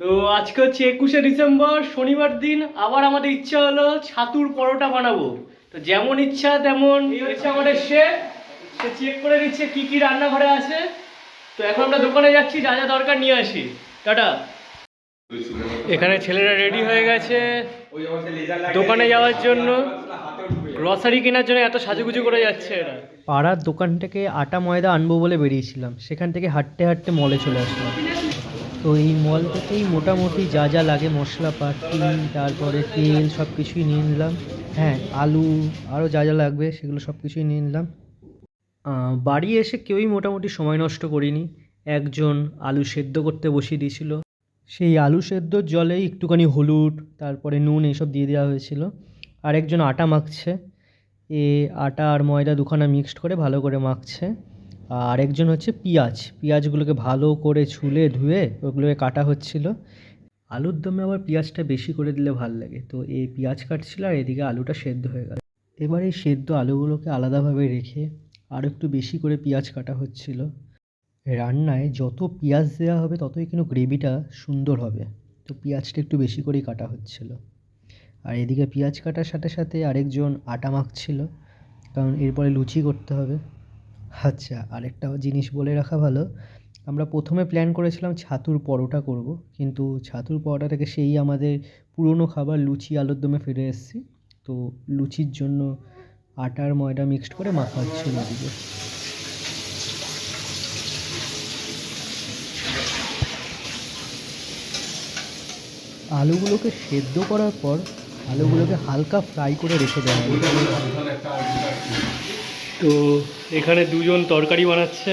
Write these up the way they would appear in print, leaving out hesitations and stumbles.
তো আজকে হচ্ছে 21শে ডিসেম্বর শনিবার দিন। আবার আমাদের ইচ্ছা হলো ছাতুর পরোটা বানাবো। তো যেমন ইচ্ছা তেমন, এই হচ্ছে আমাদের শেফ, সে চেক করে নিচ্ছে কি কি রান্নাঘরে আছে। তো এখন আমরা দোকানে যাচ্ছি, যা যা দরকার নিয়ে আসি। টাটা। এখানে ছেলেরা রেডি হয়ে গেছে দোকানে যাওয়ার জন্য, গ্রসারি কেনার জন্য এত সাজুগুজু করে যাচ্ছে এরা। পাড়ার দোকান থেকে আটা ময়দা আনবো বলে বেরিয়েছিলাম, সেখান থেকে হাঁটতে হাঁটতে মলে চলে আসলাম। তো এই মল থেকেই মোটামুটি যা যা লাগে মশলাপাতি, তারপরে তেল, সব কিছুই নিয়ে নিলাম। হ্যাঁ, আলু, আরও যা যা লাগবে সেগুলো সব কিছুই নিয়ে নিলাম। বাড়ি এসে কেউই মোটামুটি সময় নষ্ট করিনি। একজন আলু সেদ্ধ করতে বসিয়ে দিয়েছিল, সেই আলু সেদ্ধর জলেই একটুখানি হলুদ, তারপরে নুন এইসব দিয়ে দেওয়া হয়েছিল। আরেকজন আটা মাখছে, আটা আর ময়দা দুখানা মিক্সড করে ভালো করে মাখছে। আর আরেকজন হচ্ছে পেঁয়াজগুলোকে ভালো করে ছুলে ধুয়ে ওগুলোকে কাটা হচ্ছিল। আলুর দমে আবার পেঁয়াজটা বেশি করে দিলে ভাল লাগে, তো এই পেঁয়াজ কাটছিল আর এদিকে আলুটা সেদ্ধ হয়ে গেল। এবার এই সেদ্ধ আলুগুলোকে আলাদাভাবে রেখে আর একটু বেশি করে পেঁয়াজ কাটা হচ্ছিল। রান্নায় যত পেঁয়াজ দেওয়া হবে ততই কিন্তু গ্রেভিটা সুন্দর হবে, তো পেঁয়াজটা একটু বেশি করেই কাটা হচ্ছিল। আর এদিকে পেঁয়াজ কাটার সাথে সাথে আরেকজন আটা মাখছিল, কারণ এরপরে লুচি করতে হবে। আচ্ছা, আরেকটা জিনিস বলে রাখা ভালো, আমরা প্রথমে প্ল্যান করেছিলাম ছাতুর পরোটা করব, কিন্তু ছাতুর পরোটা থেকে সেই আমাদের পুরনো খাবার লুচি আলুর দমে ফিরে এসেছি। তো লুচির জন্য আটার ময়দা মিক্সড করে মাখা হচ্ছিল এদিকে। আলুগুলোকে সেদ্ধ করার পর আলুগুলোকে হালকা ফ্রাই করে রেখে দেওয়া হয়। তো এখানে দুজন তরকারি বানাচ্ছে,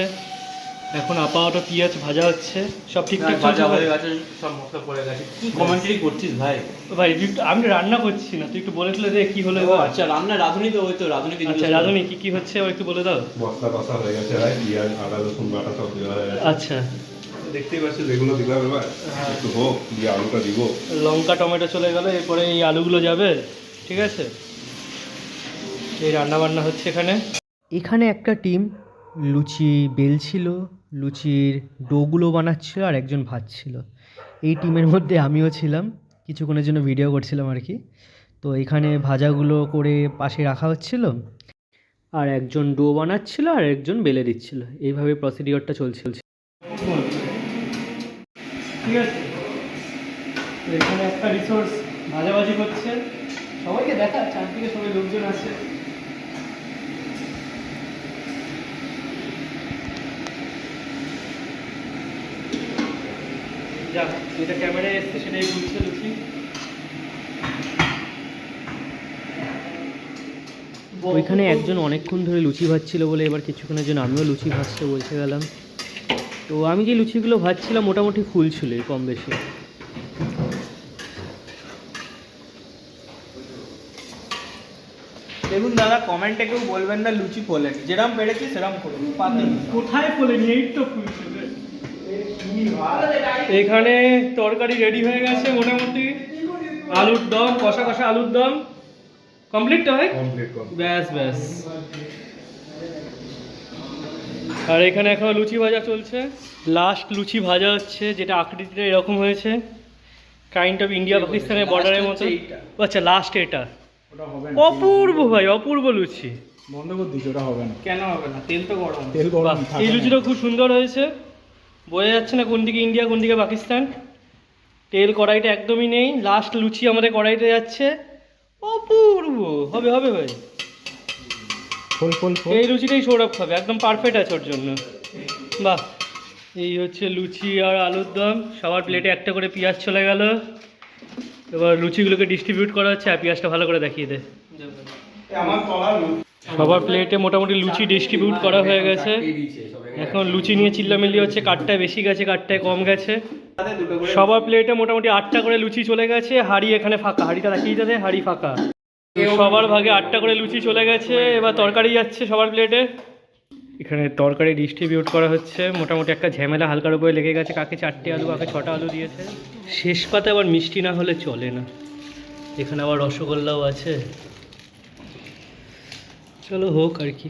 এখন আপাতত পেঁয়াজ ভাজা হচ্ছে, সব ঠিকঠাক ভাজা হয়ে গেছে, সব মশলা পড়ে গেছে। কি কমেন্টারি করছিস ভাই? ভাই আমি রান্না করছি না, তুই একটু বলে তুলে দে কি হলো। আচ্ছা, রান্না রাঁধুনি তো, ওই তো রাঁধুনি। আচ্ছা, রাঁধুনি কি কি হচ্ছে ও একটু বলে দাও। মশলা কষা হয়ে গেছে ভাই, পেঁয়াজ আদা রসুন বাটা সব দেওয়া হয়ে গেছে। আচ্ছা, দেখতেই পাচ্ছিস এগুলো দিলাম, এবার একটু হোক দিয়ে আলুটা দিব। লঙ্কা টমেটো চলে গেল, এরপরে এই আলুগুলো যাবে। ঠিক আছে, এই রান্না বান্না হচ্ছে এখানে। এখানে একটা টিম লুচি বেলছিল, লুচির ডোগুলো বানাচ্ছিল, আর একজন ভাজছিল। এই টিমের মধ্যে আমিও ছিলাম, কিছুক্ষণের জন্য ভিডিও করছিলাম আর কি। তো এখানে ভাজাগুলো করে পাশে রাখা হচ্ছিল, আর একজন ডো বানাচ্ছিল আর একজন বেলে দিচ্ছিল। এইভাবে প্রসিডিওরটা চলছিল। ঠিক আছে, তো এখানে একটা রিসোর্স ভাজাভাজি করছে, সবাইকে দেখা, চারদিকে সবাই লোকজন আছে। যাক, যেটা ক্যামেরায় এসছে সেটাই বলছে লুচি। ওইখানে একজন অনেকক্ষণ ধরে লুচি ভাজছিল বলে এবার কিছুক্ষণের জন্য আমিও লুচি ভাজতে বসে গেলাম। তো আমি যে লুচিগুলো ভাজছিলাম মোটামুটি ফুল ছিল কম বেশি। দেখুন দাদা, কমেন্টে কেউ বলবেন না লুচি ফোলেন, যেরকম পেরেছি সেরকম করুন। কোথায় ফোলেনি, এই তো ফুলছে। এখানে তরকারি রেডি হয়ে গেছে মোটামুটি, আলুর দম, কষা কষা আলুর দম কমপ্লিট তো হয়। ব্যাস ব্যাস। আর এখানে এখন লুচি ভাজা চলছে, লাস্ট লুচি ভাজা হচ্ছে, যেটা আকৃতিটা এরকম হয়েছে, কাইন্ড অফ ইন্ডিয়া পাকিস্তানের বর্ডারের মতো। আচ্ছা, লাস্ট এটা অপূর্ব ভাই, অপূর্ব লুচি। বন্ধ করে দিচ্ছি, ওটা হবে না। কেন হবে না? তেল তো গরম। তেল গরম। এই লুচিটা খুব সুন্দর হয়েছে, বোঝা যাচ্ছে না কোন দিকে ইন্ডিয়া কোন দিকে পাকিস্তান। তেল কড়াইটা একদমই নেই, লাস্ট লুচি আমাদের কড়াইতে যাচ্ছে, অপূর্ব হবে হবে ভাই। এই লুচিটাই সৌরভ খাবে, একদম পারফেক্ট আছে ওর জন্য। বাহ, এই হচ্ছে লুচি আর আলুর দম। সবার প্লেটে একটা করে পেঁয়াজ চলে গেল, এবার লুচিগুলোকে ডিস্ট্রিবিউট করা হচ্ছে। আর পেঁয়াজটা ভালো করে দেখিয়ে দে। সবার প্লেটে মোটামুটি লুচি ডিস্ট্রিবিউট করা হয়ে গেছে। এখন লুচি নিয়ে চিল্লামিল্লি হচ্ছে, কাঠটায় বেশি গেছে কাঠটায় কম গেছে। সবার প্লেটে মোটামুটি 8টা করে লুচি চলে গেছে, হাঁড়ি এখানে ফাঁকা, হাঁড়িটা দেখিয়ে যাবে, হাঁড়ি ফাঁকা। সবার ভাগে 8টা করে লুচি চলে গেছে, এবার তরকারি যাচ্ছে সবার প্লেটে। এখানে তরকারি ডিস্ট্রিবিউট করা হচ্ছে, মোটামুটি একটা ঝামেলা হালকার উপরে লেগে গেছে, কাকে 4টে আলু কাকে 6টা আলু দিয়েছে। শেষ পাতে আবার মিষ্টি না হলে চলে না, এখানে আবার রসগোল্লাও আছে। চলো হোক আর কি।